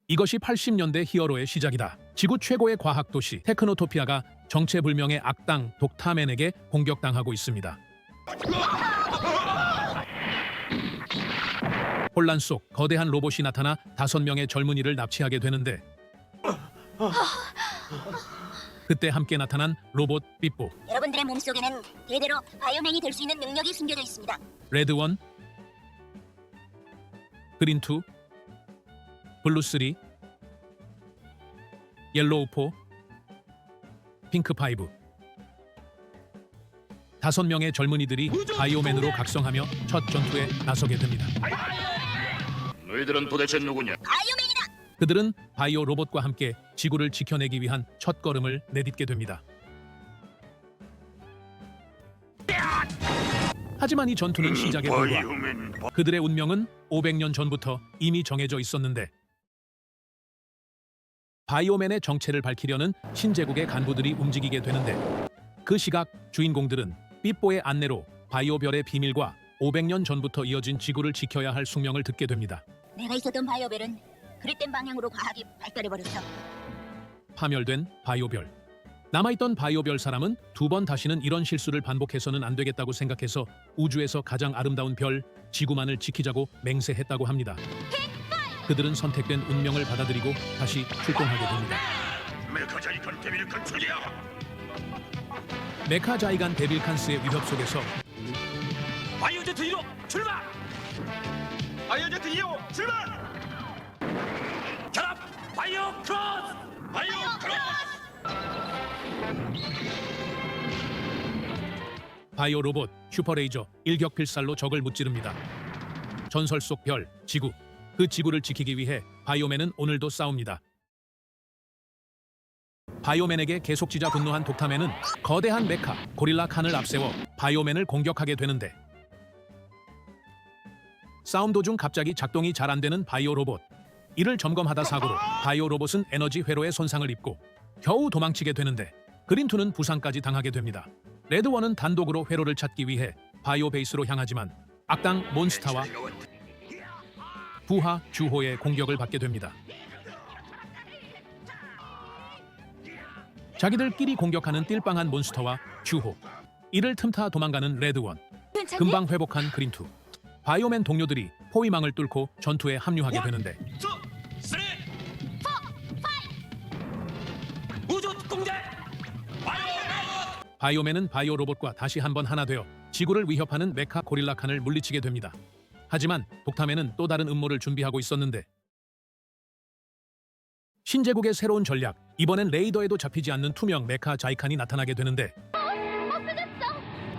이것이 80년대 히어로의 시작이다. 지구 최고의 과학 도시 테크노토피아가 정체불명의 악당 독타맨에게 공격당하고 있습니다. 혼란 속 거대한 로봇이 나타나 5명의 젊은이를 납치하게 되는데 그때 함께 나타난 로봇 삐뽀, 여러분들의 몸속에는 대대로 바이오맨이 될 수 있는 능력이 숨겨져 있습니다. 레드1, 그린2, 블루3, 옐로우4, 핑크5. 5명의 젊은이들이 바이오맨으로 각성하며 첫 전투에 나서게 됩니다. 너희들은 도대체 누구냐? 바이오맨이다! 그들은 바이오 로봇과 함께 지구를 지켜내기 위한 첫 걸음을 내딛게 됩니다. 하지만 이 전투는 시작에 불과. 그들의 운명은 500년 전부터 이미 정해져 있었는데 바이오맨의 정체를 밝히려는 신제국의 간부들이 움직이게 되는데 그 시각 주인공들은 삐뽀의 안내로 바이오별의 비밀과 500년 전부터 이어진 지구를 지켜야 할 숙명을 듣게 됩니다. 내가 있었던 바이오벨은 그릇된 방향으로 과학이 발달해버렸어. 파멸된 바이오별. 남아있던 바이오별 사람은 2번 다시는 이런 실수를 반복해서는 안 되겠다고 생각해서 우주에서 가장 아름다운 별 지구만을 지키자고 맹세했다고 합니다. 그들은 선택된 운명을 받아들이고 다시 출동하게 됩니다. 메카자이칸 데빌칸 출이야! 메카자이간 데빌칸스의 위협 속에서 바이오제트 2로 출발! 바이오제트 2호 출발! 결합! 바이오 크로스! 바이오 크로스! 바이오 로봇 슈퍼레이저 일격필살로 적을 무찌릅니다. 전설 속 별, 지구. 그 지구를 지키기 위해 바이오맨은 오늘도 싸웁니다. 바이오맨에게 계속 지자 분노한 독타맨은 거대한 메카 고릴라 칸을 앞세워 바이오맨을 공격하게 되는데 싸움 도중 갑자기 작동이 잘 안 되는 바이오 로봇. 이를 점검하다 사고로 바이오 로봇은 에너지 회로에 손상을 입고 겨우 도망치게 되는데 그린2는 부상까지 당하게 됩니다. 레드1은 단독으로 회로를 찾기 위해 바이오 베이스로 향하지만 악당 몬스타와 부하 주호의 공격을 받게 됩니다. 자기들끼리 공격하는 띨빵한 몬스터와 주호. 이를 틈타 도망가는 레드1. 금방 회복한 그린2. 바이오맨 동료들이 포위망을 뚫고 전투에 합류하게 되는데 2, 3, 4, 5 우주 특공대! 바이오맨! 바이오맨은 바이오 로봇과 다시 한번 하나 되어 지구를 위협하는 메카 고릴라 칸을 물리치게 됩니다. 하지만 독타맨은 또 다른 음모를 준비하고 있었는데 신제국의 새로운 전략, 이번엔 레이더에도 잡히지 않는 투명 메카 자이칸이 나타나게 되는데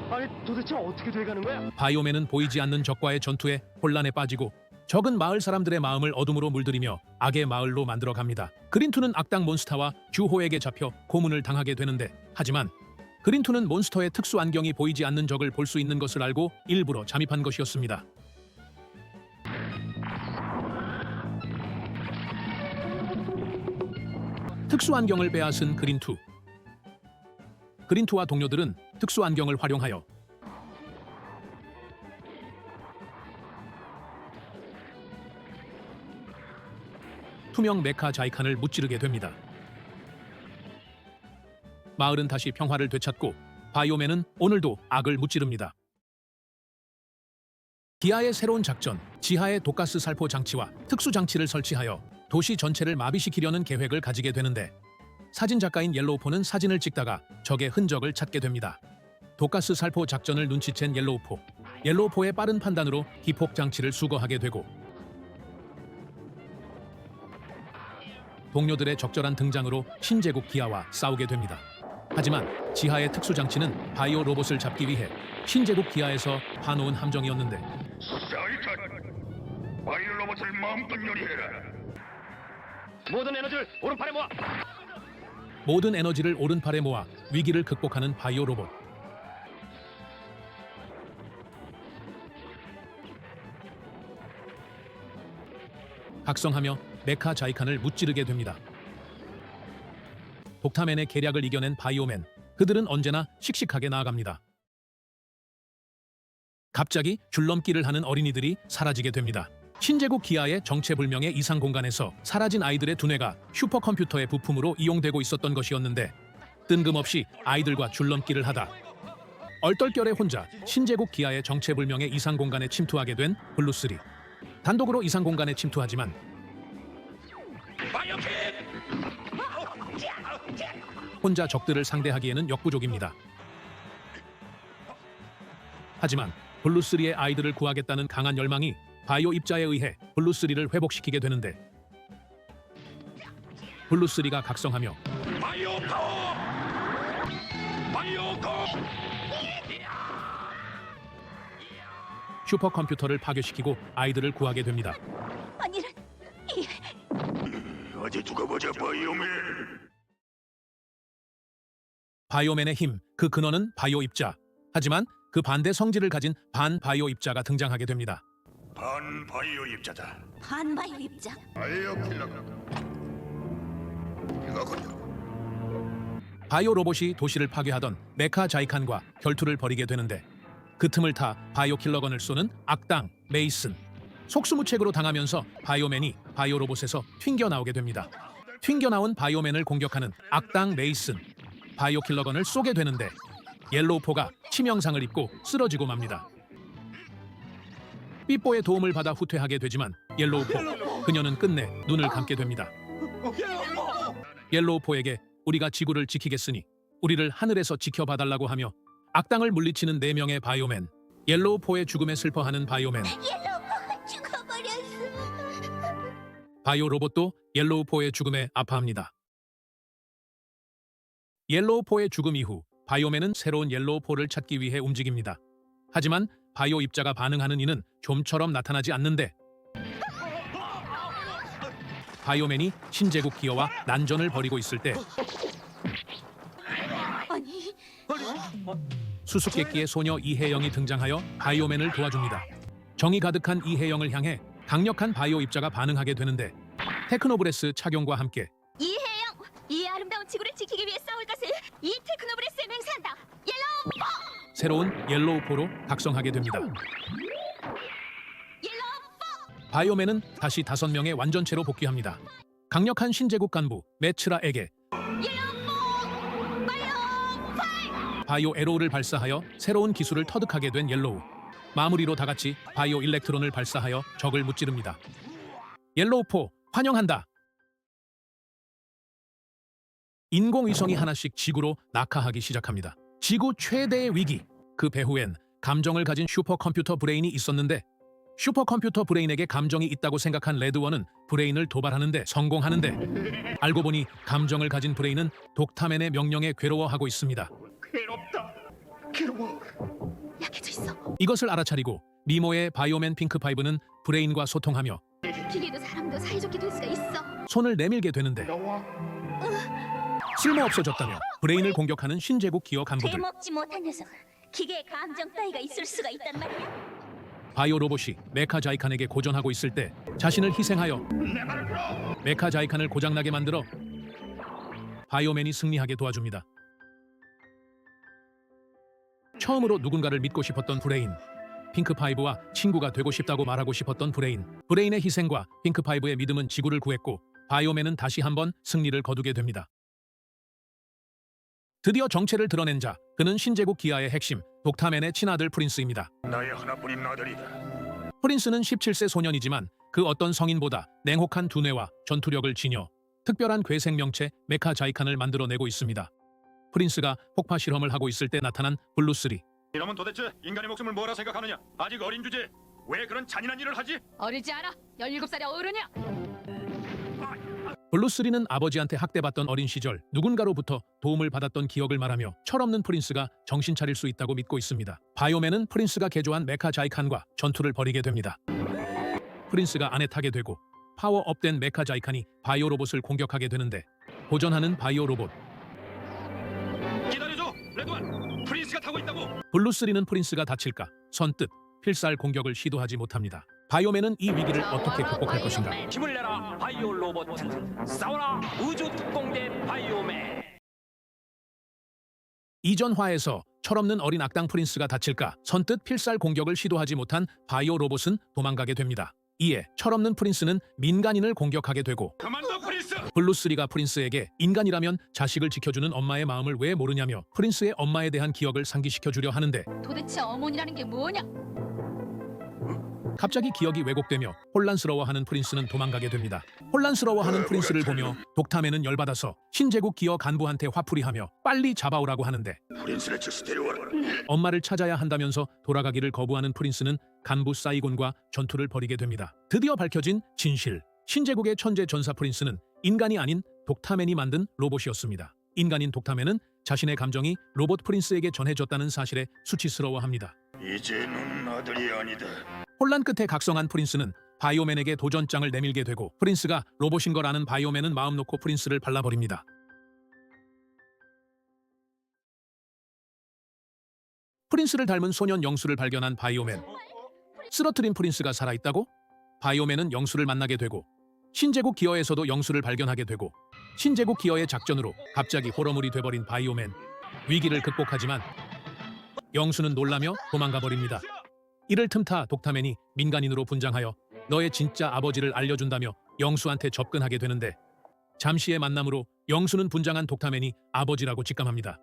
아니 도대체 어떻게 돼가는 거야? 바이오맨은 보이지 않는 적과의 전투에 혼란에 빠지고 적은 마을 사람들의 마음을 어둠으로 물들이며 악의 마을로 만들어 갑니다. 그린2는 악당 몬스타와 주호에게 잡혀 고문을 당하게 되는데 하지만 그린2는 몬스터의 특수 안경이 보이지 않는 적을 볼 수 있는 것을 알고 일부러 잠입한 것이었습니다. 특수 안경을 빼앗은 그린2. 그린2와 동료들은 특수 안경을 활용하여 투명 메카 자이칸을 무찌르게 됩니다. 마을은 다시 평화를 되찾고 바이오맨은 오늘도 악을 무찌릅니다. 기아의 새로운 작전, 지하에 독가스 살포 장치와 특수 장치를 설치하여 도시 전체를 마비시키려는 계획을 가지게 되는데 사진 작가인 옐로우포는 사진을 찍다가 적의 흔적을 찾게 됩니다. 독가스 살포 작전을 눈치챈 옐로우포. 옐로우포의 빠른 판단으로 기폭 장치를 수거하게 되고 동료들의 적절한 등장으로 신제국 기아와 싸우게 됩니다. 하지만 지하의 특수 장치는 바이오 로봇을 잡기 위해 신제국 기아에서 파놓은 함정이었는데 자이칸! 바이오 로봇을 마음껏 요리해라! 모든 에너지를 오른팔에 모아. 모든 에너지를 오른팔에 모아 위기를 극복하는 바이오 로봇. 각성하며 메카 자이칸을 무찌르게 됩니다. 독타맨의 계략을 이겨낸 바이오맨. 그들은 언제나 씩씩하게 나아갑니다. 갑자기 줄넘기를 하는 어린이들이 사라지게 됩니다. 신제국 기아의 정체불명의 이상 공간에서 사라진 아이들의 두뇌가 슈퍼컴퓨터의 부품으로 이용되고 있었던 것이었는데 뜬금없이 아이들과 줄넘기를 하다 얼떨결에 혼자 신제국 기아의 정체불명의 이상 공간에 침투하게 된 블루3. 단독으로 이상 공간에 침투하지만 바이오킥. 혼자 적들을 상대하기에는 역부족입니다. 하지만 블루3의 아이들을 구하겠다는 강한 열망이 바이오 입자에 의해 블루3를 회복시키게 되는데 블루3가 각성하며 바이오 파워. 바이오 고. 슈퍼컴퓨터를 파괴시키고 아이들을 구하게 됩니다. 아니란 어디 두고 보자 바이오맨. 바이오맨의 힘, 그 근원은 바이오 입자. 하지만 그 반대 성질을 가진 반바이오 입자가 등장하게 됩니다. 반 바이오 입자다. 반바이오 입자. 바이오 킬러가. 이거군요. 바이오 로봇이 도시를 파괴하던 메카 자이칸과 결투를 벌이게 되는데 그 틈을 타 바이오 킬러건을 쏘는 악당 메이슨. 속수무책으로 당하면서 바이오맨이 바이오 로봇에서 튕겨나오게 됩니다. 튕겨나온 바이오맨을 공격하는 악당 메이슨. 바이오 킬러건을 쏘게 되는데 옐로우포가 치명상을 입고 쓰러지고 맙니다. 삐뽀의 도움을 받아 후퇴하게 되지만 옐로우포, 그녀는 끝내 눈을 감게 됩니다. 옐로우포에게 우리가 지구를 지키겠으니 우리를 하늘에서 지켜봐달라고 하며 악당을 물리치는 4명의 바이오맨. 옐로우포의 죽음에 슬퍼하는 바이오맨. 옐로우포가 죽어버렸어. 바이오 로봇도 옐로우포의 죽음에 아파합니다. 옐로우포의 죽음 이후 바이오맨은 새로운 옐로우포를 찾기 위해 움직입니다. 하지만 바이오 입자가 반응하는 이는 좀처럼 나타나지 않는데 바이오맨이 신제국 기어와 난전을 벌이고 있을 때 아니 수수께끼의 소녀 이혜영이 등장하여 바이오맨을 도와줍니다. 정이 가득한 이혜영을 향해 강력한 바이오 입자가 반응하게 되는데 테크노브레스 착용과 함께 이혜영, 이 아름다운 지구를 지키기 위해 싸울 것을 이 테크노브레스에 맹세한다. 옐로우포, 새로운 옐로우포로 각성하게 됩니다. 옐로우포. 바이오맨은 다시 5명의 완전체로 복귀합니다. 강력한 신제국 간부 메츠라에게 옐로우포, 바이오 바이오 에로우를 발사하여 새로운 기술을 터득하게 된 옐로우. 마무리로 다같이 바이오 일렉트론을 발사하여 적을 무찌릅니다. 옐로우포 환영한다. 인공위성이 하나씩 지구로 낙하하기 시작합니다. 지구 최대의 위기. 그 배후엔 감정을 가진 슈퍼컴퓨터 브레인이 있었는데 슈퍼컴퓨터 브레인에게 감정이 있다고 생각한 레드원은 브레인을 도발하는데 성공하는데 알고 보니 감정을 가진 브레인은 독타맨의 명령에 괴로워하고 있습니다. 괴롭다. 괴로워. 약해져 있어. 이것을 알아차리고 미모의 바이오맨 핑크파이브는 브레인과 소통하며 기계도 사람도 사이좋게 될 수가 있어. 손을 내밀게 되는데 쓸모없어졌다며 브레인을 공격하는 신제국 기어 간부들. 되먹지 못한 녀석. 기계에 감정 따위가 있을 수가 있단 말이야. 바이오 로봇이 메카 자이칸에게 고전하고 있을 때 자신을 희생하여 메카 자이칸을 고장나게 만들어 바이오맨이 승리하게 도와줍니다. 처음으로 누군가를 믿고 싶었던 브레인. 핑크파이브와 친구가 되고 싶다고 말하고 싶었던 브레인. 브레인의 희생과 핑크파이브의 믿음은 지구를 구했고 바이오맨은 다시 한번 승리를 거두게 됩니다. 드디어 정체를 드러낸 자, 그는 신제국 기아의 핵심, 독타맨의 친아들 프린스입니다. 나의 하나뿐인 아들이다. 프린스는 17세 소년이지만 그 어떤 성인보다 냉혹한 두뇌와 전투력을 지녀 특별한 괴생명체 메카 자이칸을 만들어내고 있습니다. 프린스가 폭파 실험을 하고 있을 때 나타난 블루3. 이놈은 도대체 인간의 목숨을 뭐라 생각하느냐? 아직 어린 주제에 왜 그런 잔인한 일을 하지? 어리지 않아. 17살이 어른이야. 블루3는 아버지한테 학대받던 어린 시절 누군가로부터 도움을 받았던 기억을 말하며 철없는 프린스가 정신 차릴 수 있다고 믿고 있습니다. 바이오맨은 프린스가 개조한 메카 자이칸과 전투를 벌이게 됩니다. 프린스가 안에 타게 되고 파워업된 메카 자이칸이 바이오 로봇을 공격하게 되는데 도전하는 바이오 로봇. 기다려줘, 레드원. 프린스가 타고 있다고. 블루3는 프린스가 다칠까 선뜻 필살 공격을 시도하지 못합니다. 바이오맨은 이 위기를 어떻게 극복할 것인가? 힘을 내라 바이오 로봇. 싸워라 우주 특공대 바이오맨. 이전 화에서 철없는 어린 악당 프린스가 다칠까 선뜻 필살 공격을 시도하지 못한 바이오 로봇은 도망가게 됩니다. 이에 철없는 프린스는 민간인을 공격하게 되고 그만둬 프린스. 블루3가 프린스에게 인간이라면 자식을 지켜주는 엄마의 마음을 왜 모르냐며 프린스의 엄마에 대한 기억을 상기시켜주려 하는데 도대체 어머니라는 게 뭐냐? 갑자기 기억이 왜곡되며 혼란스러워하는 프린스는 도망가게 됩니다. 혼란스러워하는 프린스를 보며 독타맨은 열받아서 신제국 기어 간부한테 화풀이하며 빨리 잡아오라고 하는데 프린스를 즉시 데려와라. 엄마를 찾아야 한다면서 돌아가기를 거부하는 프린스는 간부 사이곤과 전투를 벌이게 됩니다. 드디어 밝혀진 진실. 신제국의 천재 전사 프린스는 인간이 아닌 독타맨이 만든 로봇이었습니다. 인간인 독타맨은 자신의 감정이 로봇 프린스에게 전해졌다는 사실에 수치스러워합니다. 이제는 아들이 아니다. 혼란 끝에 각성한 프린스는 바이오맨에게 도전장을 내밀게 되고 프린스가 로봇인 걸 아는 바이오맨은 마음 놓고 프린스를 발라버립니다. 프린스를 닮은 소년 영수를 발견한 바이오맨. 쓰러트린 프린스가 살아있다고? 바이오맨은 영수를 만나게 되고 신제국 기어에서도 영수를 발견하게 되고 신제국 기어의 작전으로 갑자기 호러물이 돼버린 바이오맨. 위기를 극복하지만 영수는 놀라며 도망가 버립니다. 이를 틈타 독타맨이 민간인으로 분장하여 너의 진짜 아버지를 알려준다며 영수한테 접근하게 되는데 잠시의 만남으로 영수는 분장한 독타맨이 아버지라고 직감합니다.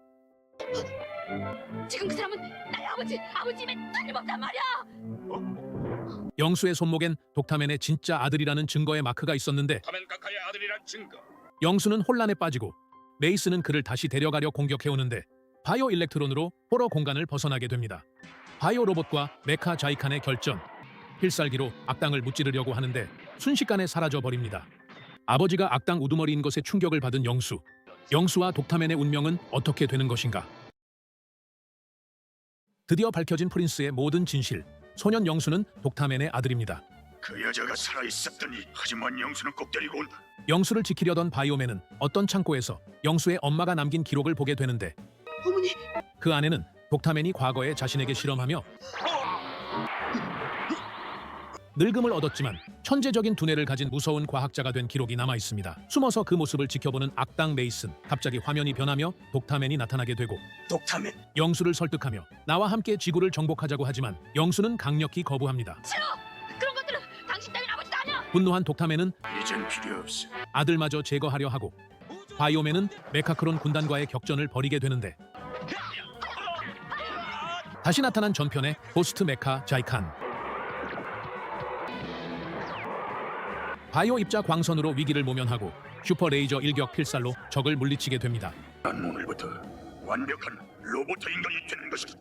지금 그 사람은 나의 아버지임에 틀림없단 말이야. 영수의 손목엔 독타맨의 진짜 아들이라는 증거의 마크가 있었는데 타멘 카카의 아들이란 증거. 영수는 혼란에 빠지고 메이스는 그를 다시 데려가려 공격해오는데 바이오 일렉트론으로 호러 공간을 벗어나게 됩니다. 바이오 로봇과 메카 자이칸의 결전. 필살기로 악당을 무찌르려고 하는데 순식간에 사라져버립니다. 아버지가 악당 우두머리인 것에 충격을 받은 영수. 영수와 독타맨의 운명은 어떻게 되는 것인가? 드디어 밝혀진 프린스의 모든 진실. 소년 영수는 독타맨의 아들입니다. 그 여자가 살아있었더니 하지만 영수는 꼭 데리고 온다. 영수를 지키려던 바이오맨은 어떤 창고에서 영수의 엄마가 남긴 기록을 보게 되는데 그 안에는 독타맨이 과거에 자신에게 실험하며 늙음을 얻었지만 천재적인 두뇌를 가진 무서운 과학자가 된 기록이 남아 있습니다. 숨어서 그 모습을 지켜보는 악당 메이슨. 갑자기 화면이 변하며 독타맨이 나타나게 되고 독타멘. 영수를 설득하며 나와 함께 지구를 정복하자고 하지만 영수는 강력히 거부합니다. 싫어. 그런 것들은 당신 따윈 아버지도 아니야. 분노한 독타맨은 이젠 필요 없어. 아들마저 제거하려 하고 바이오맨은 메카크론 군단과의 격전을 벌이게 되는데 다시 나타난 전편의 호스트 메카 자이칸. 바이오 입자 광선으로 위기를 모면하고 슈퍼 레이저 일격 필살로 적을 물리치게 됩니다. 난 오늘부터 완벽한 로봇 인간이 되는 것이다.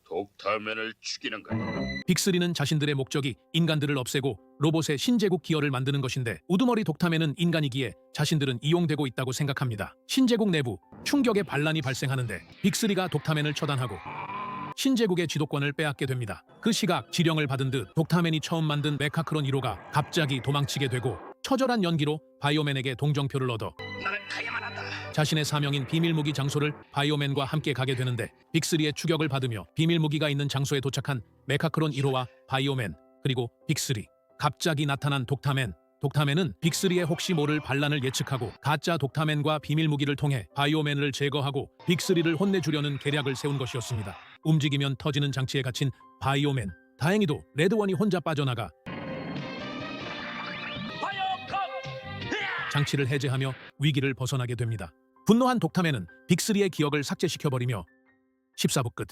독타맨을 죽이는 거야. 빅3는 자신들의 목적이 인간들을 없애고 로봇의 신제국 기어를 만드는 것인데 우두머리 독타맨은 인간이기에 자신들은 이용되고 있다고 생각합니다. 신제국 내부 충격의 반란이 발생하는데 빅3가 독타맨을 처단하고 신제국의 지도권을 빼앗게 됩니다. 그 시각 지령을 받은 듯 독타맨이 처음 만든 메카크론 1호가 갑자기 도망치게 되고 처절한 연기로 바이오맨에게 동정표를 얻어 나는 가야만 한다. 자신의 사명인 비밀무기 장소를 바이오맨과 함께 가게 되는데 빅3의 추격을 받으며 비밀무기가 있는 장소에 도착한 메카크론 1호와 바이오맨 그리고 빅3. 갑자기 나타난 독타맨. 독타맨은 빅3의 혹시 모를 반란을 예측하고 가짜 독타맨과 비밀무기를 통해 바이오맨을 제거하고 빅3를 혼내주려는 계략을 세운 것이었습니다. 움직이면 터지는 장치에 갇힌 바이오맨. 다행히도 레드원이 혼자 빠져나가 장치를 해제하며 위기를 벗어나게 됩니다. 분노한 독타맨은 빅3의 기억을 삭제시켜버리며 14부 끝.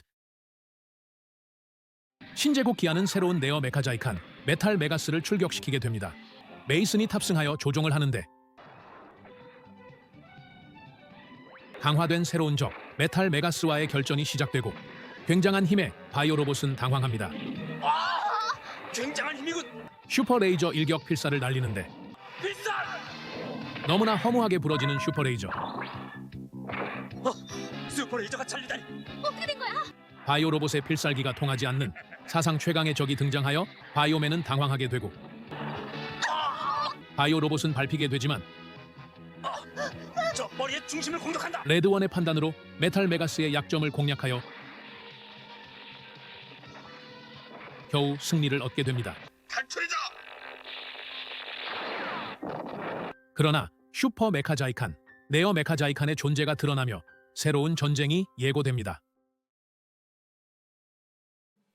신제국 기아는 새로운 네어 메카자이칸 메탈 메가스를 출격시키게 됩니다. 메이슨이 탑승하여 조종을 하는데 강화된 새로운 적 메탈 메가스와의 결전이 시작되고 굉장한 힘에 바이오 로봇은 당황합니다. 굉장한 힘이군. 슈퍼 레이저 일격 필살을 날리는데 너무나 허무하게 부러지는 슈퍼 레이저. 슈퍼레이저가 잘리다니. 어떻게 된 거야? 바이오 로봇의 필살기가 통하지 않는 사상 최강의 적이 등장하여 바이오맨은 당황하게 되고 바이오 로봇은 밟히게 되지만 저 머리의 중심을 공격한다. 레드원의 판단으로 메탈 메가스의 약점을 공략하여 겨우 승리를 얻게 됩니다. 탈출이다. 그러나 슈퍼 메카자이칸, 네어 메카자이칸의 존재가 드러나며 새로운 전쟁이 예고됩니다.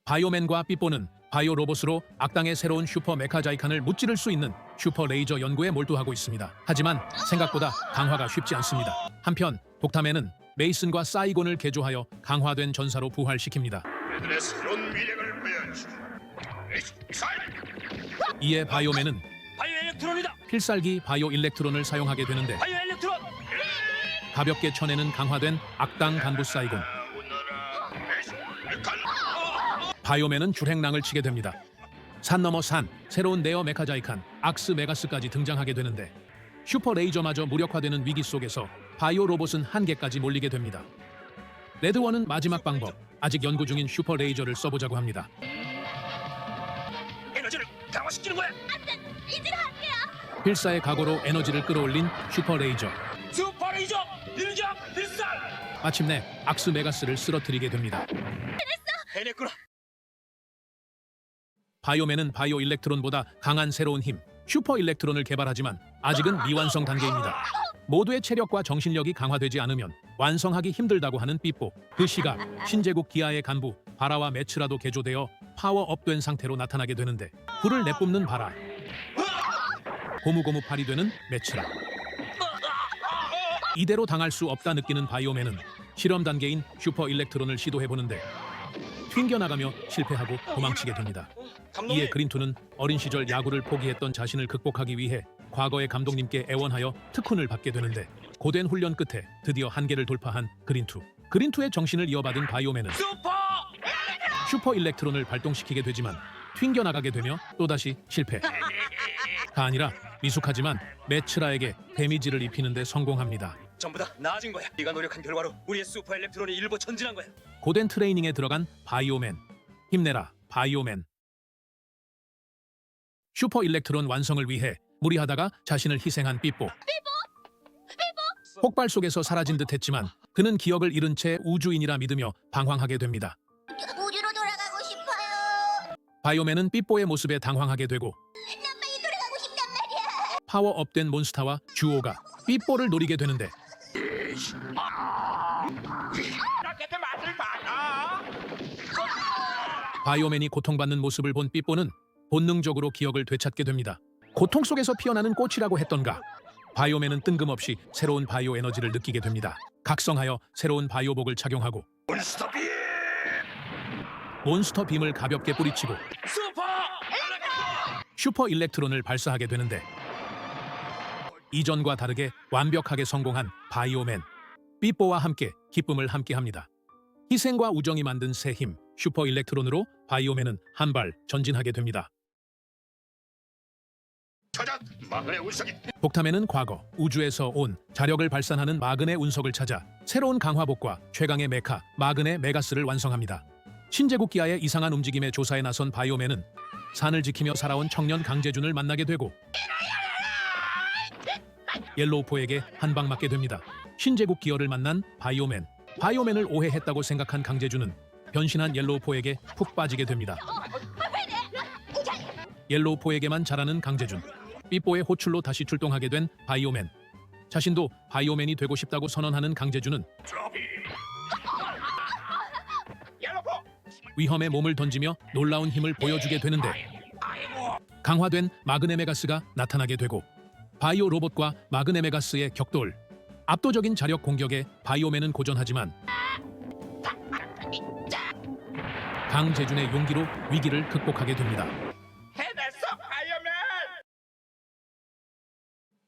바이오맨과 삐뽀는 바이오 로봇으로 악당의 새로운 슈퍼 메카자이칸을 무찌를 수 있는 슈퍼 레이저 연구에 몰두하고 있습니다. 하지만 생각보다 강화가 쉽지 않습니다. 한편 독탐에는 메이슨과 사이곤을 개조하여 강화된 전사로 부활시킵니다. 그들의 새로운 미래를 보여주. 이에 바이오맨은 바이오 엘렉트론이다. 필살기 바이오 일렉트론을 사용하게 되는데 바이오 엘렉트론. 가볍게 쳐내는 강화된 악당 간부 사이곤. 바이오맨은 줄행랑을 치게 됩니다. 산 넘어 산, 새로운 네어 메카자이칸, 악스 메가스까지 등장하게 되는데 슈퍼 레이저마저 무력화되는 위기 속에서 바이오 로봇은 한계까지 몰리게 됩니다. 레드원은 마지막 방법, 아직 연구 중인 슈퍼 레이저를 써보자고 합니다. 에너지를 강화시키는 거야. 이대로 할게요. 필사의 각오로 에너지를 끌어올린 슈퍼 레이저. 슈퍼 레이저 일격 필살. 마침내 악스 메가스를 쓰러뜨리게 됩니다. 해냈구나. 바이오맨은 바이오 일렉트론보다 강한 새로운 힘, 슈퍼 일렉트론을 개발하지만 아직은 미완성 단계입니다. 모두의 체력과 정신력이 강화되지 않으면 완성하기 힘들다고 하는 삐뽀. 그 시각 신제국 기아의 간부 바라와 매츠라도 개조되어 파워업된 상태로 나타나게 되는데 불을 내뿜는 바라, 고무고무팔이 되는 매츠라. 이대로 당할 수 없다 느끼는 바이오맨은 실험 단계인 슈퍼 일렉트론을 시도해보는데 튕겨나가며 실패하고 도망치게 됩니다. 이에 그린투는 어린 시절 야구를 포기했던 자신을 극복하기 위해 과거의 감독님께 애원하여 특훈을 받게 되는데 고된 훈련 끝에 드디어 한계를 돌파한 그린투. 그린투의 정신을 이어받은 바이오맨은 슈퍼 일렉트론을 발동시키게 되지만 튕겨나가게 되며 또다시 실패가 아니라 미숙하지만 매츠라에게 데미지를 입히는 데 성공합니다. 전부 다 나아진 거야. 네가 노력한 결과로 우리의 슈퍼 엘렉트론이 일부 전진한 거야. 고된 트레이닝에 들어간 바이오맨. 힘내라 바이오맨. 슈퍼 일렉트론 완성을 위해 무리하다가 자신을 희생한 삐뽀. 폭발 속에서 사라진 듯 했지만 그는 기억을 잃은 채 우주인이라 믿으며 방황하게 됩니다. 우주로 돌아가고 싶어요. 바이오맨은 삐뽀의 모습에 당황하게 되고 난 빨리 돌아가고 싶단 말이야. 파워업된 몬스타와 듀오가 삐뽀를 노리게 되는데 바이오맨이 고통받는 모습을 본 삐뽀는 본능적으로 기억을 되찾게 됩니다. 고통 속에서 피어나는 꽃이라고 했던가. 바이오맨은 뜬금없이 새로운 바이오 에너지를 느끼게 됩니다. 각성하여 새로운 바이오복을 착용하고 몬스터 빔을 가볍게 뿌리치고 슈퍼 일렉트론을 발사하게 되는데 이전과 다르게 완벽하게 성공한 바이오맨. 삐뽀와 함께 기쁨을 함께합니다. 희생과 우정이 만든 새 힘, 슈퍼 일렉트론으로 바이오맨은 한 발 전진하게 됩니다. 찾아 마그네 운석이. 독탐에는 과거 우주에서 온 자력을 발산하는 마그네 운석을 찾아 새로운 강화복과 최강의 메카 마그네 메가스를 완성합니다. 신제국 기아의 이상한 움직임에 조사에 나선 바이오맨은 산을 지키며 살아온 청년 강재준을 만나게 되고 옐로우포에게 한 방 맞게 됩니다. 신제국 기어를 만난 바이오맨. 바이오맨을 오해했다고 생각한 강재준은 변신한 옐로우포에게 푹 빠지게 됩니다. 옐로우포에게만 잘하는 강재준. 삐뽀의 호출로 다시 출동하게 된 바이오맨. 자신도 바이오맨이 되고 싶다고 선언하는 강재준은 위험에 몸을 던지며 놀라운 힘을 보여주게 되는데 강화된 마그네 메가스가 나타나게 되고 바이오 로봇과 마그네 메가스의 격돌. 압도적인 자력 공격에 바이오맨은 고전하지만 강재준의 용기로 위기를 극복하게 됩니다. 해냈어 바이오맨.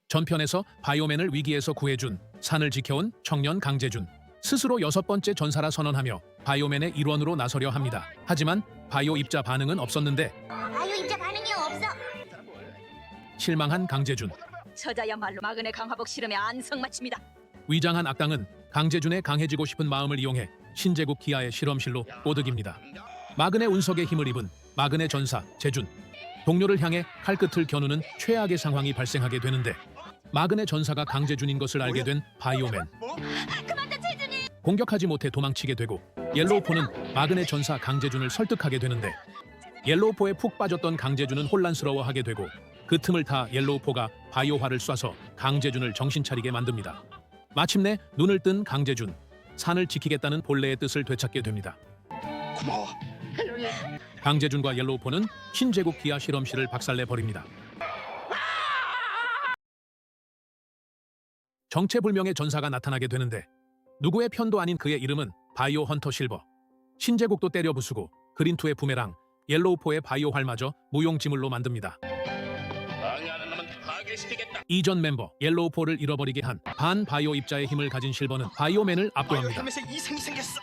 전편에서 바이오맨을 위기에서 구해준 산을 지켜온 청년 강재준. 스스로 6번째 전사라 선언하며 바이오맨의 일원으로 나서려 합니다. 하지만 바이오 입자 반응은 없었는데 아유 입자 반응이 없어. 실망한 강재준. 저자야말로 마그네 강화복 실험의 안성맞춤이다. 위장한 악당은 강재준의 강해지고 싶은 마음을 이용해 신제국 기아의 실험실로 꼬드깁니다. 마그네 운석의 힘을 입은 마그네 전사 재준. 동료를 향해 칼끝을 겨누는 최악의 상황이 발생하게 되는데 마그네 전사가 강재준인 것을 알게 된 바이오맨. 그만둬 재준이. 공격하지 못해 도망치게 되고 옐로우포는 마그네 전사 강재준을 설득하게 되는데 옐로우포에 푹 빠졌던 강재준은 혼란스러워하게 되고 그 틈을 타 옐로우포가 바이오화를 쏴서 강재준을 정신 차리게 만듭니다. 마침내 눈을 뜬 강재준. 산을 지키겠다는 본래의 뜻을 되찾게 됩니다. 고마워. 강재준과 옐로우폰은 신제국 기아 실험실을 박살내 버립니다. 정체불명의 전사가 나타나게 되는데 누구의 편도 아닌 그의 이름은 바이오 헌터 실버. 신제국도 때려 부수고 그린투의 부메랑, 옐로우포의 바이오 활마저 무용지물로 만듭니다. 방해하는 놈은 파괴시키겠다. 이전 멤버 옐로우포를 잃어버리게 한 반 바이오 입자의 힘을 가진 실버는 바이오맨을 압도합니다. 헬멧에 이상이 생겼어.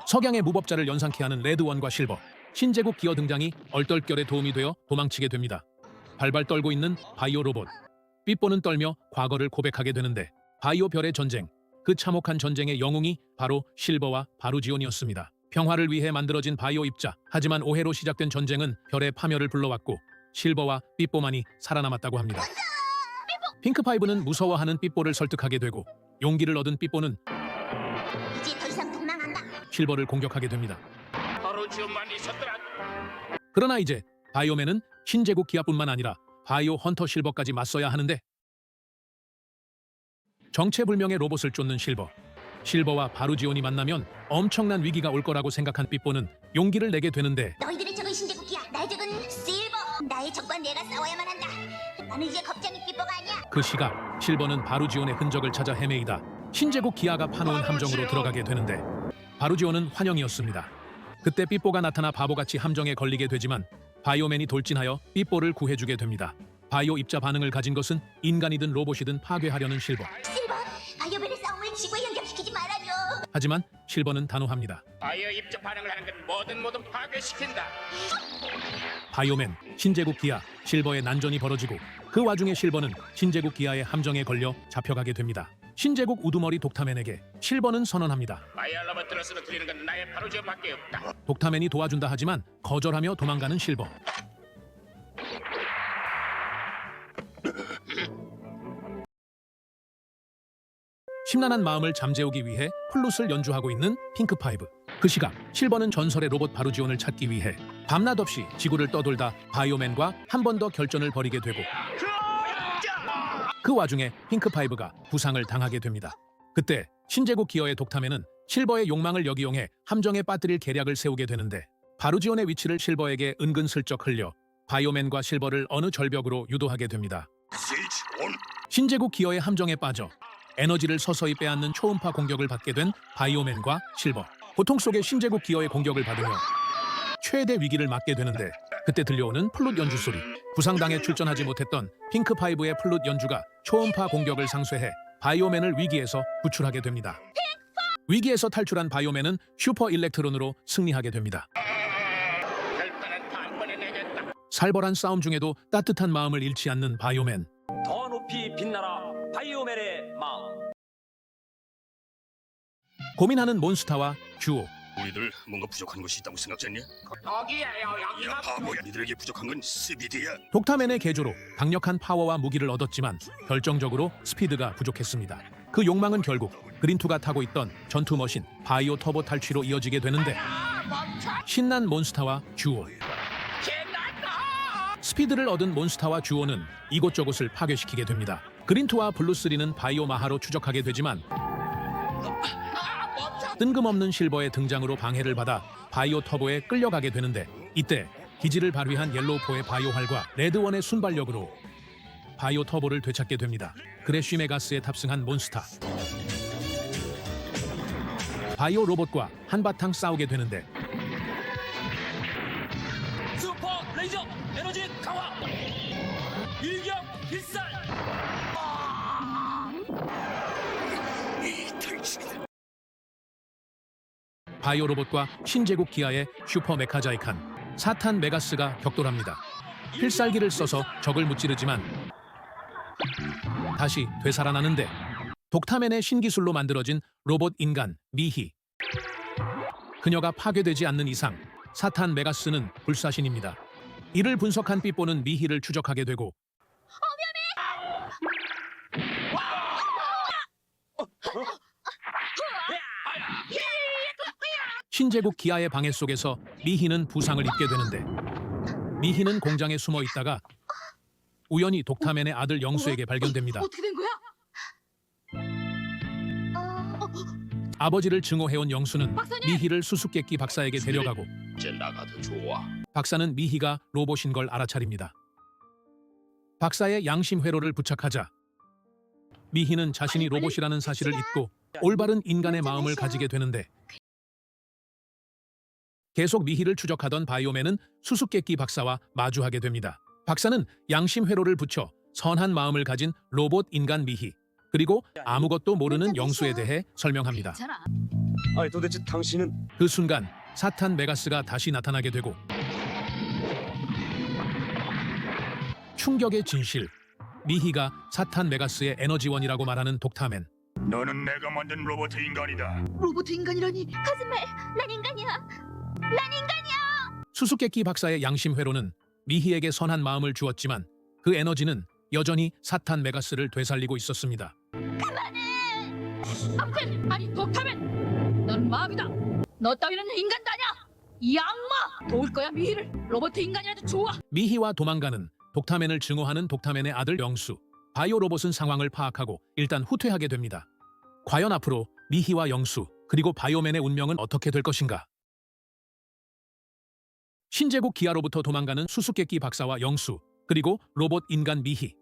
석양의 무법자를 연상케 하는 레드원과 실버, 신제국 기어 등장이 얼떨결에 도움이 되어 도망치게 됩니다. 발발 떨고 있는 바이오 로봇, 삐뽀는 떨며 과거를 고백하게 되는데 바이오 별의 전쟁, 그 참혹한 전쟁의 영웅이 바로 실버와 바루지온이었습니다. 평화를 위해 만들어진 바이오 입자, 하지만 오해로 시작된 전쟁은 별의 파멸을 불러왔고 실버와 삐뽀만이 살아남았다고 합니다. 핑크파이브는 무서워하는 삐뽀를 설득하게 되고 용기를 얻은 삐뽀는 이제 더 이상 도망 안 가. 실버를 공격하게 됩니다. 바로 지원만 있었더라. 그러나 이제 바이오맨은 신제국 기아뿐만 아니라 바이오 헌터 실버까지 맞서야 하는데 정체불명의 로봇을 쫓는 실버. 실버와 바루지온이 만나면 엄청난 위기가 올 거라고 생각한 삐뽀는 용기를 내게 되는데 너희들의 적은 신제국이야. 나의 적은 실버. 나의 적과 내가 싸워야만 한다. 나는 이제 겁쟁이 삐뽀가 아니야. 그 시각 실버는 바루지온의 흔적을 찾아 헤매이다 신제국 기아가 파놓은 함정으로 들어가게 되는데 바루지온은 환영이었습니다. 그때 삐뽀가 나타나 바보같이 함정에 걸리게 되지만 바이오맨이 돌진하여 삐뽀를 구해주게 됩니다. 바이오 입자 반응을 가진 것은 인간이든 로봇이든 파괴하려는 실버. 실버, 바이오벨의 싸움을 지구에 연결시키지 말아줘. 하지만 실버는 단호합니다. 바이오 입자 반응을 하는 건 뭐든 파괴시킨다. 바이오맨, 신제국 기아, 실버의 난전이 벌어지고 그 와중에 실버는 신제국 기아의 함정에 걸려 잡혀가게 됩니다. 신제국 우두머리 독타맨에게 실버는 선언합니다. 바이오 로봇으로 쓰러뜨리는 건 나의 바로 지원밖에 없다. 독타맨이 도와준다 하지만 거절하며 도망가는 실버. 심란한 마음을 잠재우기 위해 플룻을 연주하고 있는 핑크파이브. 그 시각 실버는 전설의 로봇 바루지온을 찾기 위해 밤낮 없이 지구를 떠돌다 바이오맨과 한 번 더 결전을 벌이게 되고 그 와중에 핑크파이브가 부상을 당하게 됩니다. 그때 신제국 기어의 독타맨은 실버의 욕망을 역이용해 함정에 빠뜨릴 계략을 세우게 되는데 바루지온의 위치를 실버에게 은근슬쩍 흘려 바이오맨과 실버를 어느 절벽으로 유도하게 됩니다. 신제국 기어의 함정에 빠져 에너지를 서서히 빼앗는 초음파 공격을 받게 된 바이오맨과 실버. 고통 속에 신제국 기어의 공격을 받으며 최대 위기를 맞게 되는데 그때 들려오는 플룻 연주 소리. 부상당해 출전하지 못했던 핑크파이브의 플룻 연주가 초음파 공격을 상쇄해 바이오맨을 위기에서 구출하게 됩니다. 위기에서 탈출한 바이오맨은 슈퍼 일렉트론으로 승리하게 됩니다. 결단은 다음번에 내겠다. 살벌한 싸움 중에도 따뜻한 마음을 잃지 않는 바이오맨. 더 높이 빛나라 바이오맨의 마음. 고민하는 몬스타와 듀오. 우리들 뭔가 부족한 것이 있다고 생각했냐? 여기에요. 여기가 바보야. 니들에게 부족한 건 스피드야. 독타맨의 개조로 강력한 파워와 무기를 얻었지만 결정적으로 스피드가 부족했습니다. 그 욕망은 결국 그린투가 타고 있던 전투 머신 바이오 터보 탈취로 이어지게 되는데 신난 몬스타와 듀오. 스피드를 얻은 몬스타와 듀오는 이곳저곳을 파괴시키게 됩니다. 그린투와 블루3는 바이오 마하로 추적하게 되지만 뜬금없는 실버의 등장으로 방해를 받아 바이오 터보에 끌려가게 되는데 이때 기지를 발휘한 옐로우포의 바이오 활과 레드원의 순발력으로 바이오 터보를 되찾게 됩니다. 그래쉬 메가스에 탑승한 몬스타. 바이오 로봇과 한바탕 싸우게 되는데 슈퍼 레이저 에너지 강화 일격 필살. 바이오 로봇과 신제국 기아의 슈퍼 메카자이칸 사탄 메가스가 격돌합니다. 필살기를 써서 적을 무찌르지만 다시 되살아나는데 독타맨의 신기술로 만들어진 로봇 인간 미희. 그녀가 파괴되지 않는 이상 사탄 메가스는 불사신입니다. 이를 분석한 삐뽀는 미희를 추적하게 되고 신제국 기아의 방해 속에서 미희는 부상을 입게 되는데 미희는 공장에 숨어 있다가 우연히 독타맨의 아들 영수에게 발견됩니다. 어떻게 된 거야? 아버지를 증오해온 영수는 박사님! 미희를 수수께끼 박사에게 데려가고 이제 나가도 좋아. 박사는 미희가 로봇인 걸 알아차립니다. 박사의 양심 회로를 부착하자 미희는 자신이 로봇이라는 사실을 잊고 올바른 인간의 마음을 가지게 되는데 계속 미희를 추적하던 바이오맨은 수수께끼 박사와 마주하게 됩니다. 박사는 양심 회로를 붙여 선한 마음을 가진 로봇 인간 미희 그리고 아무것도 모르는 영수에 대해 설명합니다. 괜찮아. 아니 도대체 당신은 그 순간 사탄 메가스가 다시 나타나게 되고 충격의 진실 미희가 사탄 메가스의 에너지원이라고 말하는 독타맨 너는 내가 만든 로봇 인간이다. 로봇 인간이라니. 거짓말. 난 인간이야. 난 인간이야. 수수께끼 박사의 양심 회로는 미희에게 선한 마음을 주었지만 그 에너지는 여전히 사탄 메가스를 되살리고 있었습니다. 아무튼 아니 독타맨. 넌 마귀다. 너 따위는 인간도 아니야. 이 악마. 도울 거야 미희를. 로봇 인간이라도 좋아. 미희와 도망가는 독타맨을 증오하는 독타맨의 아들 영수 바이오 로봇은 상황을 파악하고 일단 후퇴하게 됩니다. 과연 앞으로 미희와 영수 그리고 바이오맨의 운명은 어떻게 될 것인가? 신제국 기아로부터 도망가는 수수께끼 박사와 영수 그리고 로봇 인간 미희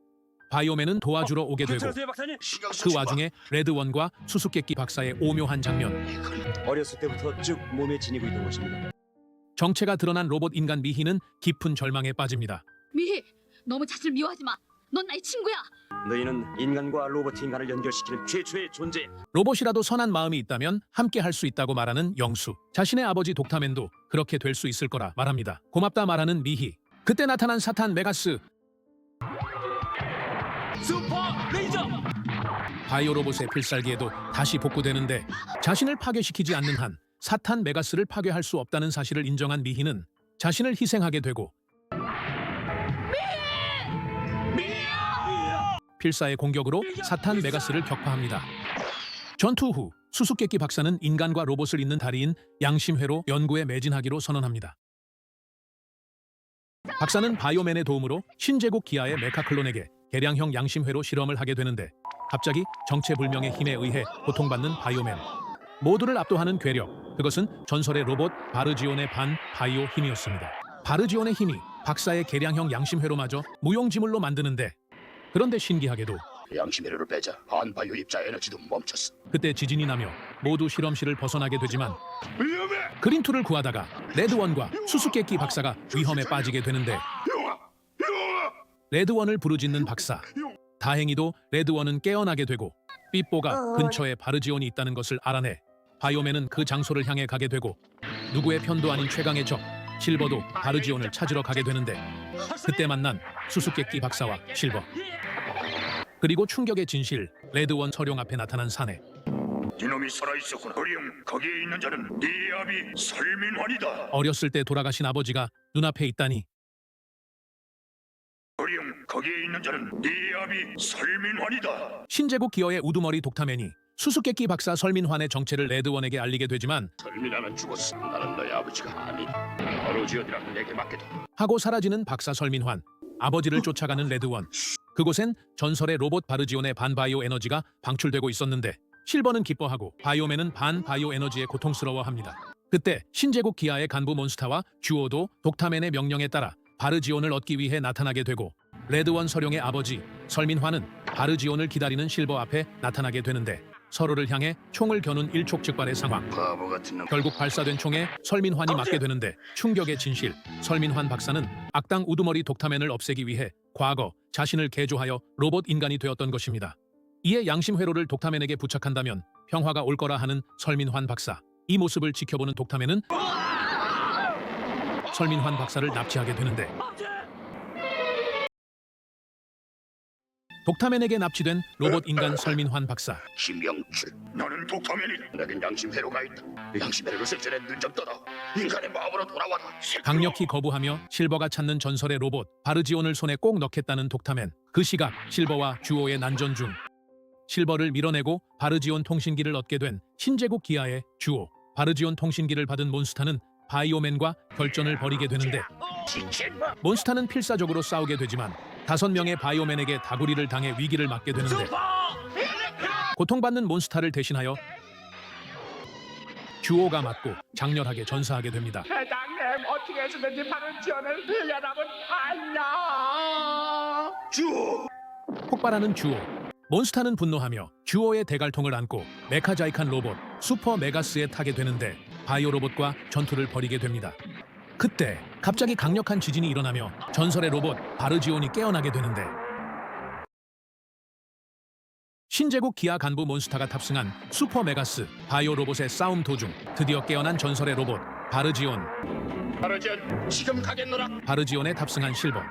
바이오맨은 도와주러 오게 되고 괜찮으세요 박사님? 신경 쓰지 그 마. 와중에 레드원과 수수께끼 박사의 오묘한 장면 어렸을 때부터 쭉 몸에 지니고 있던 것입니다. 정체가 드러난 로봇 인간 미희는 깊은 절망에 빠집니다. 미희, 너무 자신을 미워하지 마. 넌 나의 친구야. 너희는 인간과 로봇 인간을 연결시키는 최초의 존재. 로봇이라도 선한 마음이 있다면 함께 할 수 있다고 말하는 영수. 자신의 아버지 독타맨도 그렇게 될 수 있을 거라 말합니다. 고맙다 말하는 미희. 그때 나타난 사탄 메가스. 슈퍼 레이저 바이오 로봇의 필살기에도 다시 복구되는데 자신을 파괴시키지 않는 한 사탄 메가스를 파괴할 수 없다는 사실을 인정한 미희는 자신을 희생하게 되고 필사의 공격으로 사탄 메가스를 격파합니다. 전투 후 수수께끼 박사는 인간과 로봇을 잇는 다리인 양심회로 연구에 매진하기로 선언합니다. 박사는 바이오맨의 도움으로 신제국 기아의 메카클론에게 개량형 양심회로 실험을 하게 되는데 갑자기 정체불명의 힘에 의해 고통받는 바이오맨. 모두를 압도하는 괴력, 그것은 전설의 로봇 바르지온의 반 바이오 힘이었습니다. 바르지온의 힘이 박사의 개량형 양심회로마저 무용지물로 만드는데 그런데 신기하게도 양심의 를 빼자 반바이오 입자 에너지도 멈췄어. 그때 지진이 나며 모두 실험실을 벗어나게 되지만 그린투를 구하다가 레드원과 수수께끼 박사가 위험에 빠지게 되는데 레드원을 부르짖는 박사. 다행히도 레드원은 깨어나게 되고 삐뽀가 근처에 바르지온이 있다는 것을 알아내 바이오맨은 그 장소를 향해 가게 되고 누구의 편도 아닌 최강의 적 실버도 바르지온을 찾으러 가게 되는데 그때 만난 수수께끼 박사와 실버. 그리고 충격의 진실, 레드원 서룡 앞에 나타난 사내. 이놈이 살아있었구나. 어리용 거기에 있는 자는 네 아비 설민환이다. 어렸을 때 돌아가신 아버지가 눈앞에 있다니. 어리용 거기에 있는 자는 네 아비 설민환이다. 신제국 기어의 우두머리 독타맨이 수수께끼 박사 설민환의 정체를 레드원에게 알리게 되지만 설민아는 죽었어. 나는 너의 아버지가 아니다. 바로지온이랑 내게 맡겨둬. 하고 사라지는 박사 설민환. 아버지를 쫓아가는 레드원. 그곳엔 전설의 로봇 바르지온의 반바이오 에너지가 방출되고 있었는데 실버는 기뻐하고 바이오맨은 반바이오 에너지에 고통스러워합니다. 그때 신제국 기아의 간부 몬스타와 듀오도 독타맨의 명령에 따라 바르지온을 얻기 위해 나타나게 되고 레드원 서룡의 아버지 설민환은 바르지온을 기다리는 실버 앞에 나타나게 되는데 서로를 향해 총을 겨눈 일촉즉발의 상황. 바보 같은 놈. 결국 발사된 총에 설민환이 맞게 되는데 충격의 진실. 설민환 박사는 악당 우두머리 독타맨을 없애기 위해 과거 자신을 개조하여 로봇 인간이 되었던 것입니다. 이에 양심 회로를 독타맨에게 부착한다면 평화가 올 거라 하는 설민환 박사. 이 모습을 지켜보는 독타맨은 설민환 박사를 납치하게 되는데 독타맨에게 납치된 로봇 인간 설민환 박사. 김영출. 나는 독타맨이다. 내겐 양심 회로가 있다. 양심 회로를 쓸 전에 눈 좀 떠라. 인간의 마음으로 돌아와라. 강력히 거부하며 실버가 찾는 전설의 로봇 바르지온을 손에 꼭 넣겠다는 독타맨. 그 시각 실버와 듀오의 난전 중 실버를 밀어내고 바르지온 통신기를 얻게 된 신제국 기아의 듀오. 바르지온 통신기를 받은 몬스타는 바이오맨과 결전을 벌이게 되는데 몬스타는 필사적으로 싸우게 되지만 5명의 바이오맨에게 다구리를 당해 위기를 맞게 되는데 고통받는 몬스타를 대신하여 주오가 맞고 장렬하게 전사하게 됩니다. 회장님 어떻게 해서든지 바르지온을 빌려라면 안녕. 주호 폭발하는 주오. 몬스타는 분노하며 주오의 대갈통을 안고 메카자이칸 로봇 슈퍼 메가스에 타게 되는데 바이오 로봇과 전투를 벌이게 됩니다. 그때 갑자기 강력한 지진이 일어나며 전설의 로봇 바르지온이 깨어나게 되는데 신제국 기아 간부 몬스타가 탑승한 슈퍼 메가스 바이오 로봇의 싸움 도중 드디어 깨어난 전설의 로봇 바르지온. 바르지온 지금 가겠노라. 바르지온에 탑승한 실버.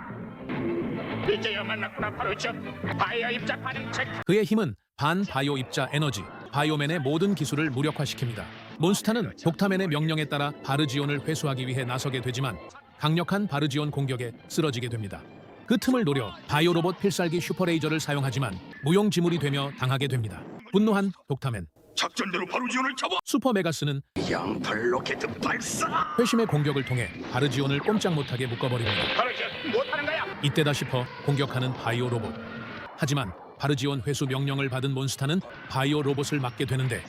이제야 만났구나 바르지온. 바이오 입자 반응 체크. 그의 힘은 반 바이오 입자 에너지, 바이오맨의 모든 기술을 무력화시킵니다. 몬스타는 독타맨의 명령에 따라 바르지온을 회수하기 위해 나서게 되지만 강력한 바르지온 공격에 쓰러지게 됩니다. 그 틈을 노려 바이오 로봇 필살기 슈퍼레이저를 사용하지만 무용지물이 되며 당하게 됩니다. 분노한 독타맨. 작전대로 바르지온을 잡아. 슈퍼 메가스는 양팔 로켓 발사. 회심의 공격을 통해 바르지온을 꼼짝 못하게 묶어버립니다. 바르지온 못하는 거야. 이때다 싶어 공격하는 바이오 로봇. 하지만 바르지온 회수 명령을 받은 몬스타는 바이오 로봇을 막게 되는데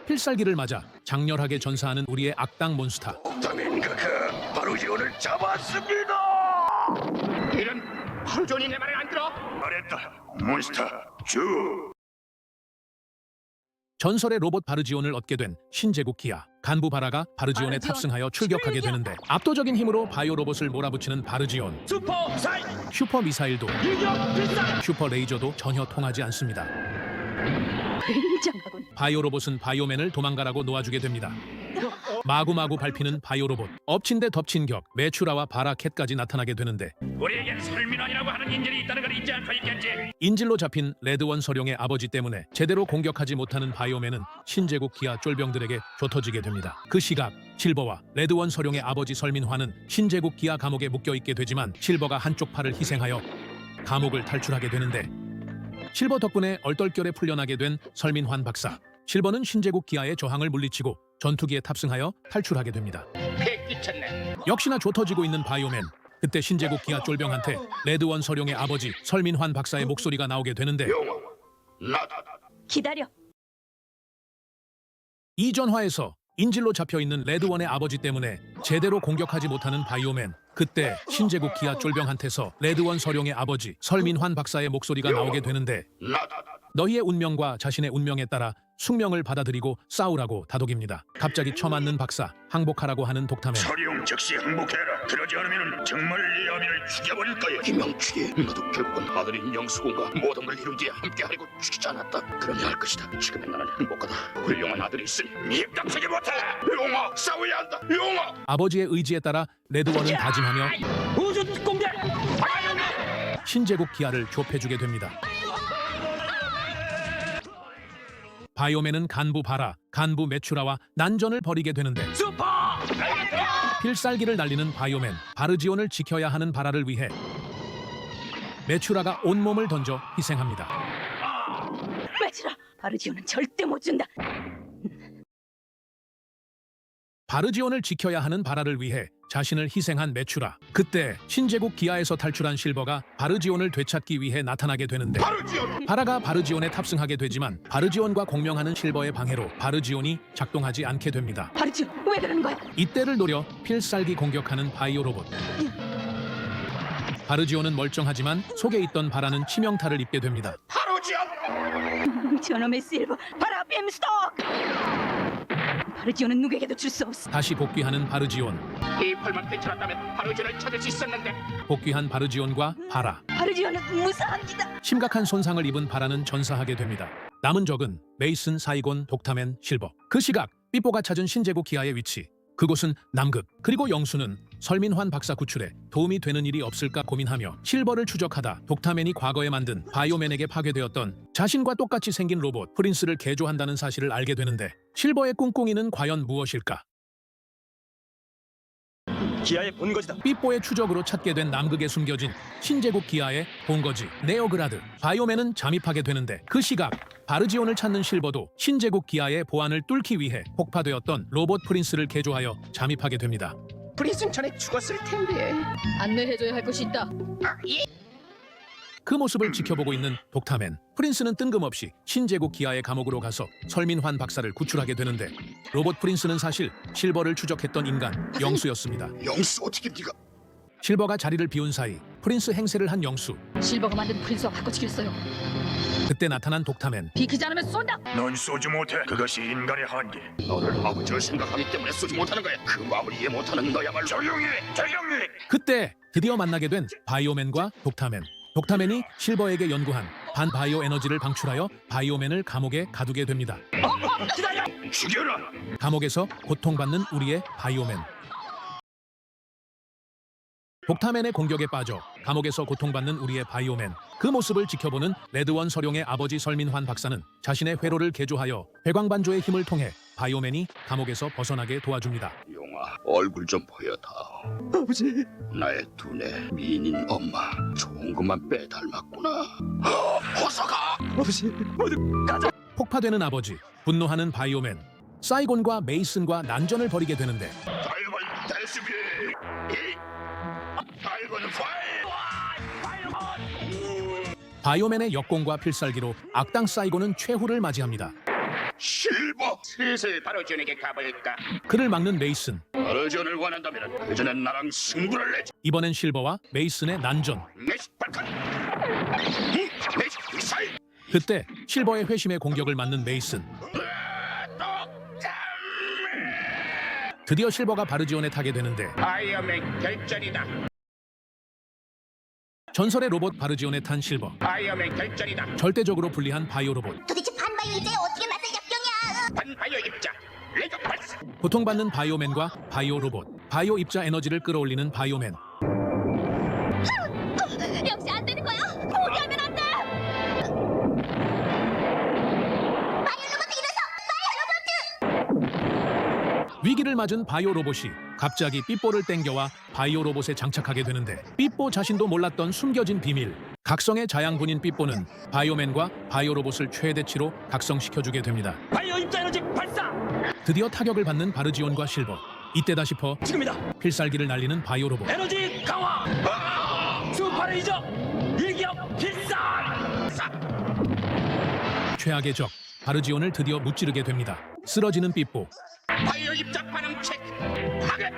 필살기를 맞아 장렬하게 전사하는 우리의 악당 몬스타. 독타민 그그 바르지온을 잡았습니다. 이런 바르지온이 내 말을 안 들어. 말했다. 몬스타 주. 전설의 로봇 바르지온을 얻게 된 신제국 기아 간부 바라가 바르지온에 바르지온 탑승하여 출격하게 되는데 압도적인 힘으로 바이오 로봇을 몰아붙이는 바르지온. 슈퍼 사이 슈퍼 미사일도 유격 필살 슈퍼 레이저도 전혀 통하지 않습니다. 굉장하군. 바이오 로봇은 바이오맨을 도망가라고 놓아주게 됩니다. 마구마구 밟히는 바이오 로봇. 엎친 데 덮친 격 메추라와 바라캣까지 나타나게 되는데 우리에겐 설민원이라고 하는 인질이 있다는 걸 잊지 않고 있겠지. 인질로 잡힌 레드원 서룡의 아버지 때문에 제대로 공격하지 못하는 바이오맨은 신제국 기아 쫄병들에게 쫓아지게 됩니다. 그 시각 실버와 레드원 서룡의 아버지 설민화는 신제국 기아 감옥에 묶여있게 되지만 실버가 한쪽 팔을 희생하여 감옥을 탈출하게 되는데 실버 덕분에 얼떨결에 풀려나게 된 설민환 박사. 실버는 신제국 기아의 저항을 물리치고 전투기에 탑승하여 탈출하게 됩니다. 폐 끼쳤네. 역시나 좁혀지고 있는 바이오맨. 그때 신제국 기아 쫄병한테 레드원 서룡의 아버지 설민환 박사의 목소리가 나오게 되는데 용어 나다. 기다려. 이전화에서 인질로 잡혀있는 레드원의 아버지 때문에 제대로 공격하지 못하는 바이오맨. 그때 신제국 기아 쫄병한테서 레드원 서룡의 아버지 설민환 박사의 목소리가 나오게 되는데 나다. 너희의 운명과 자신의 운명에 따라 숙명을 받아들이고 싸우라고 다독입니다. 갑자기 처맞는 박사, 항복하라고 하는 독타맨. 서리용 즉시 항복해라. 그러지 않으면 정말 이 아비를 죽여버릴 거야. 김영춘이 너도 결국은 아들인 영수공과 모든 걸 이룬 뒤에 함께하려고 죽이지 않았다. 그러냐 할 것이다. 지금의 나는 행복하다. 훌륭한 아들이 있으니 입닥치지 못해. 용어 싸워야 한다. 용어. 아버지의 의지에 따라 레드원은 다짐하며 우주 공대 신제국 기아를 좁혀주게 됩니다. 바이오맨은 간부 바라, 간부 메추라와 난전을 벌이게 되는데 슈퍼 필살기를 날리는 바이오맨, 바르지온을 지켜야 하는 바라를 위해 메추라가 온몸을 던져 희생합니다. 매치라. 바르지오는 절대 못 준다. 바르지온을 지켜야 하는 바라를 위해 자신을 희생한 메추라. 그때 신제국 기아에서 탈출한 실버가 바르지온을 되찾기 위해 나타나게 되는데 바라가 바르지온에 탑승하게 되지만 바르지온과 공명하는 실버의 방해로 바르지온이 작동하지 않게 됩니다. 바르지오 왜 그러는 거야? 이때를 노려 필살기 공격하는 바이오 로봇. 바르지온은 멀쩡하지만 속에 있던 바라는 치명타를 입게 됩니다. 바르지온. 저놈의 실버 바라 뱀스톡. 바르지오는 누구에게도 줄 수 없어. 다시 복귀하는 바르지온. 이 팔만 되찾았다면 바르지온을 찾을 수 있었는데. 복귀한 바르지온과 바라. 바르지오는 무사합니다. 심각한 손상을 입은 바라는 전사하게 됩니다. 남은 적은 메이슨, 사이곤, 독타맨, 실버. 그 시각 삐뽀가 찾은 신제국 기아의 위치. 그곳은 남극. 그리고 영수는 설민환 박사 구출에 도움이 되는 일이 없을까 고민하며 실버를 추적하다 독타맨이 과거에 만든 바이오맨에게 파괴되었던 자신과 똑같이 생긴 로봇 프린스를 개조한다는 사실을 알게 되는데 실버의 꿍꿍이는 과연 무엇일까? 기아의 본거지다. 삐뽀의 추적으로 찾게 된 남극에 숨겨진 신제국 기아의 본거지 네오그라드. 바이오맨은 잠입하게 되는데 그 시각 바르지온을 찾는 실버도 신제국 기아의 보안을 뚫기 위해 폭파되었던 로봇 프린스를 개조하여 잠입하게 됩니다. 프린스는 전에 죽었을 텐데. 안내해줘야 할 것이 있다. 그 모습을 지켜보고 있는 독타맨. 프린스는 뜬금없이 신제국 기아의 감옥으로 가서 설민환 박사를 구출하게 되는데 로봇 프린스는 사실 실버를 추적했던 인간 영수였습니다. 영수 어떻게 네가 실버가 자리를 비운 사이 프린스 행세를 한 영수. 실버가 만든 프린스와 바꿔치기했어요. 그때 나타난 독타맨. 비키지 않으면 쏜다. 넌 쏘지 못해. 그것이 인간의 한계. 너를 아버지를 생각하기 때문에 쏘지 못하는 거야. 그 마음을 이해 못하는 너야말로. 조용히 해. 그때 드디어 만나게 된 바이오맨과 독타맨. 독타맨이 실버에게 연구한 반바이오 에너지를 방출하여 바이오맨을 감옥에 가두게 됩니다. 죽여라. 감옥에서 고통받는 우리의 바이오맨. 독타맨의 공격에 빠져 감옥에서 고통받는 우리의 바이오맨. 그 모습을 지켜보는 레드원 서룡의 아버지 설민환 박사는 자신의 회로를 개조하여 회광반조의 힘을 통해 바이오맨이 감옥에서 벗어나게 도와줍니다. 용아, 얼굴 좀 보여다. 아버지. 나의 두뇌 미인인 엄마 좋은 것만 빼닮았구나. 호서가. 아버지. 폭파되는 아버지, 분노하는 바이오맨. 사이곤과 메이슨과 난전을 벌이게 되는데 다이건 대수비. 다이건 바이오맨의 역공과 필살기로 악당 사이곤은 최후를 맞이합니다. 실버. 슬슬 바로지온에게 가볼까? 그를 막는 메이슨. 바로지온을 원한다면 그전엔 나랑 승부를 내자. 이번엔 실버와 메이슨의 난전. 메시 발칸. 메시 미사일. 그때 실버의 회심의 공격을 맞는 메이슨. 드디어 실버가 바르지온에 타게 되는데 아이언맨 결전이다. 전설의 로봇 바르지온에 탄 실버. 아이언맨 결전이다. 절대적으로 불리한 바이오 로봇. 도대체 반바이오 입자에 어떻게 맞설 작정이야? 반바이오 입자. 레저 발사. 고통받는 바이오맨과 바이오 로봇. 바이오 입자 에너지를 끌어올리는 바이오맨. 역시 안 되는 거야? 포기하면 안 돼! 바이오 로봇 일어서! 바이오 로봇! 위기를 맞은 바이오 로봇이 갑자기 삐뽀를 땡겨와 바이오 로봇에 장착하게 되는데 삐뽀 자신도 몰랐던 숨겨진 비밀. 각성의 자양분인 삐뽀는 바이오맨과 바이오 로봇을 최대치로 각성시켜주게 됩니다. 바이오 입자 에너지 발사. 드디어 타격을 받는 바르지온과 실버. 이때다 싶어 지금이다. 필살기를 날리는 바이오 로봇. 에너지 강화. 슈퍼레이저 일기업 필살. 최악의 적 바르지온을 드디어 무찌르게 됩니다. 쓰러지는 삐뽀. 바이오 입자 반응 체크. 파괴.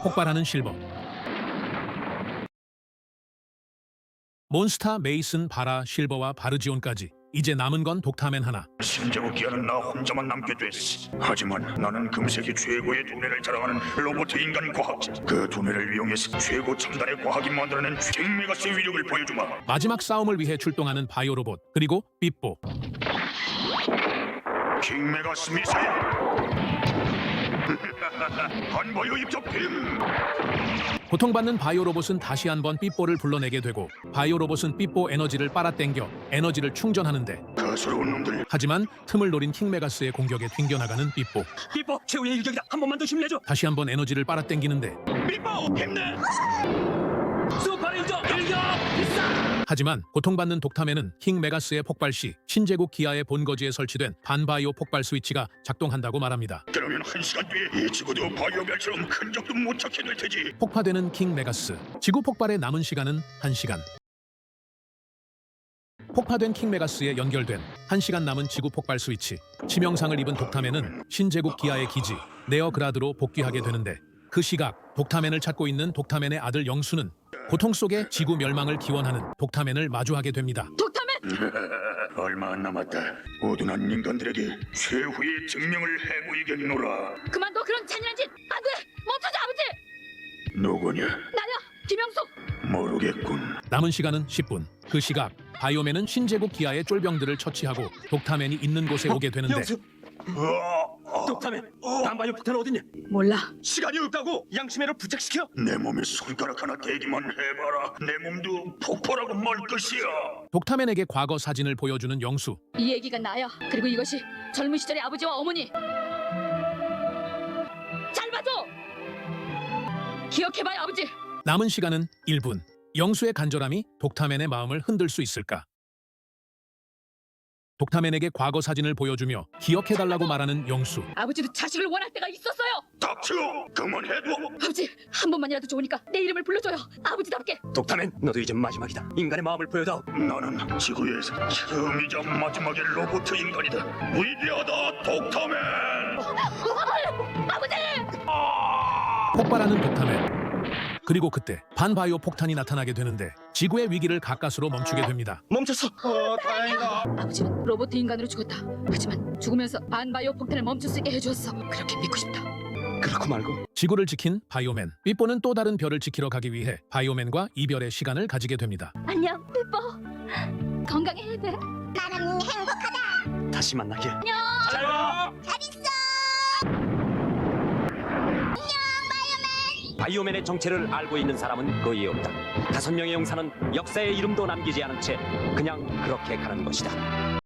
폭발하는 실버. 몬스타, 메이슨, 바라, 실버와 바르지온까지. 이제 남은 건 독타맨 하나. 신제국 기아는 나 혼자만 남게 됐어. 하지만 나는 금세기 최고의 두뇌를 자랑하는 로봇 인간 과학자. 그 두뇌를 이용해서 최고 첨단의 과학이 만들어낸 킹메가스의 위력을 보여주마. 마지막 싸움을 위해 출동하는 바이오 로봇. 그리고 삐뽀. 킹메가스 미사일. 한바이오 입자 빔. 고통받는 바이오 로봇은 다시 한번 삐뽀를 불러내게 되고 바이오 로봇은 삐뽀 에너지를 빨아당겨 에너지를 충전하는데 가스로운 놈들. 하지만 틈을 노린 킹메가스의 공격에 튕겨나가는 삐뽀. 삐뽀 최후의 일격이다. 한 번만 더 힘내줘. 다시 한번 에너지를 빨아당기는데 삐뽀 힘내. 슈퍼레이저 일기업 필살. 하지만 고통받는 독타맨은 킹메가스의 폭발 시 신제국 기아의 본거지에 설치된 반바이오 폭발 스위치가 작동한다고 말합니다. 그러면 1시간 뒤에 이 지구도 바이오별처럼 흔적도 못 찾게 될 테지. 폭파되는 킹메가스. 지구 폭발에 남은 시간은 1시간. 폭파된 킹메가스에 연결된 1시간 남은 지구 폭발 스위치. 치명상을 입은 독타맨은 신제국 기아의 기지 네어그라드로 복귀하게 되는데 그 시각 독타맨을 찾고 있는 독타맨의 아들 영수는 고통 속에 지구 멸망을 기원하는 독타맨을 마주하게 됩니다. 독타맨! 얼마 안 남았다. 어둔한 인간들에게 최후의 증명을 해보이겠노라. 그만둬 그런 잔인한 짓! 안 돼! 멈춰줘 아버지! 누구냐? 나야! 김영숙! 모르겠군. 남은 시간은 10분. 그 시각 바이오맨은 신제국 기아의 쫄병들을 처치하고 독타맨이 있는 곳에 오게 되는데 영수. 독타맨. 반바이오 폭탄 어딨냐? 몰라. 시간이 없다고. 양심해로 부착시켜. 내 몸에 손가락 하나 대기만 해봐라. 내 몸도 폭포라고 말 것이야. 독타맨에게 과거 사진을 보여주는 영수. 이 얘기가 나야. 그리고 이것이 젊은 시절의 아버지와 어머니. 잘 봐줘! 기억해봐요 아버지! 남은 시간은 1분. 영수의 간절함이 독타맨의 마음을 흔들 수 있을까? 독타맨에게 과거 사진을 보여주며 기억해달라고 말하는 영수. 아버지도 자식을 원할 때가 있었어요. 닥쳐! 그만해도 아버지, 한 번만이라도 좋으니까 내 이름을 불러줘요. 아버지답게. 독타맨, 너도 이제 마지막이다. 인간의 마음을 보여다오. 나는 지구에서 처음이자 마지막의 로봇 인간이다. 위대하다, 독타맨! 아버지! 폭발하는 독타맨. 그리고 그때 반바이오 폭탄이 나타나게 되는데 지구의 위기를 가까스로 멈추게 됩니다. 멈췄어. 아버지는 로봇 인간으로 죽었다. 하지만 죽으면서 반바이오 폭탄을 멈출 수 있게 해주었어. 그렇게 믿고 싶다. 그렇고 말고. 지구를 지킨 바이오맨. 삐뽀는 또 다른 별을 지키러 가기 위해 바이오맨과 이별의 시간을 가지게 됩니다. 안녕, 삐뽀. 건강해야 돼. 나는 행복하다. 다시 만나게. 잘 있어. 바이오맨의 정체를 알고 있는 사람은 거의 없다. 5명의 용사는 역사의 이름도 남기지 않은 채 그냥 그렇게 가는 것이다.